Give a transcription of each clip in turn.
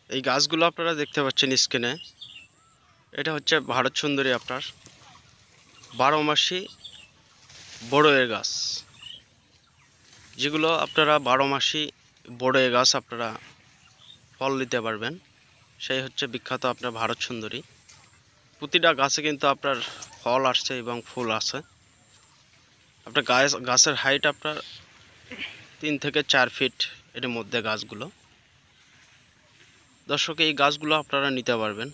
এই গাছগুলো আপনারা দেখতে পাচ্ছেন স্ক্রিনে, এটা হচ্ছে ভারত সুন্দরী, আপনার 12 মাসি বড়ইয়ের গাছ, যেগুলো আপনারা 12 মাসি বড়ইয়ের গাছ আপনারা ফল নিতে পারবেন। সেই হচ্ছে বিখ্যাত আপনার ভারত সুন্দরী। প্রতিটা গাছে কিন্তু আপনার ফল আসছে এবং ফুল আছে। আপনার গাছের হাইট আপনার 3 থেকে 4 ফিট এর মধ্যে গাছগুলো। দর্শক, এই গাছগুলো আপনারা নিতে পারবেন।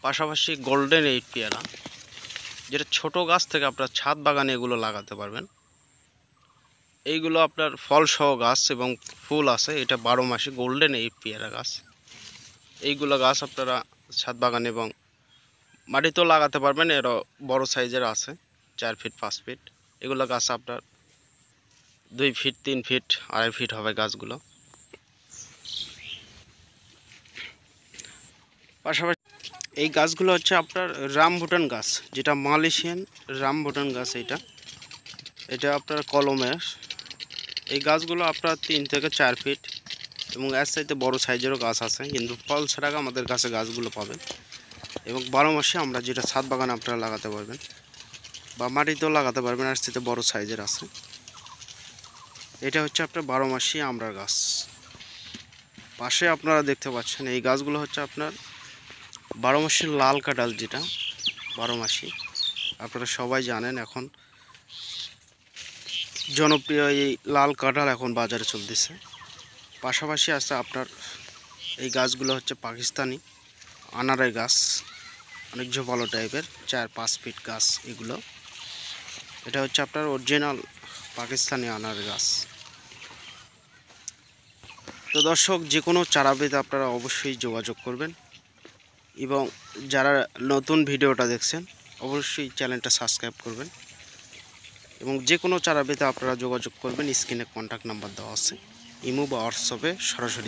পাশাপাশি গোল্ডেন 8 পেয়ারা, যেটা ছোট গাছ থেকে আপনার ছাদ বাগানে এগুলো লাগাতে পারবেন। এইগুলো আপনার ফল সহ গাছ এবং ফুল আছে। এটা 12 মাসি গোল্ডেন 8 পেয়ারা গাছ। এইগুলো গাছ আপনারা ছাদ বাগানে এবং মাটিতেও লাগাতে পারবেন। এরও বড় সাইজের আছে, 4 ফিট 5 ফিট। এগুলো গাছ আপনার 2 ফিট 3 ফিট 2.5 ফিট হবে গাছগুলো। পাশাপাশি এই গাছগুলো হচ্ছে আপনার রামবুটান গাছ, যেটা মালয়েশিয়ান রামবুটান গাছ। এটা আপনার কলমের। এই গাছগুলো আপনার 3 থেকে 4 ফিট এবং এর চাইতে বড় সাইজেরও গাছ আছে, কিন্তু ফল ছাড়া আমাদের কাছে গাছগুলো পাবেন। এবং 12 মাসে আমরা যেটা ছাদ বাগানে আপনারা লাগাতে পারবেন বা মাটিতেও লাগাতে পারবেন, এর চাইতে বড় সাইজের আছে। এটা হচ্ছে আপনার 12 মাসি আমড়ার গাছ। পাশে আপনারা দেখতে পাচ্ছেন এই গাছগুলো হচ্ছে আপনার 12 মাসি লাল কাঁঠাল, যেটা 12 মাসি আপনারা সবাই জানেন। এখন জনপ্রিয় এই লাল কাঁঠাল এখন বাজারে চলতেছে। পাশাপাশি আছে আপনার এই গাছগুলো হচ্ছে পাকিস্তানি আনারের গাছ, অনেক ঝোপালো টাইপের, 4-5 ফিট গাছ এগুলো। এটা হচ্ছে আপনার অরিজিনাল পাকিস্তানি আনারের গাছ। তো দর্শক, যে কোনো চারা পেতে আপনারা অবশ্যই যোগাযোগ করবেন এবং যারা নতুন ভিডিওটা দেখছেন অবশ্যই চ্যানেলটা সাবস্ক্রাইব করবেন এবং যে কোনো চারা পেতে আপনারা যোগাযোগ করবেন। স্ক্রিনে কন্ট্যাক্ট নাম্বার দেওয়া আছে, ইমো বা হোয়াটসঅ্যাপে সরাসরি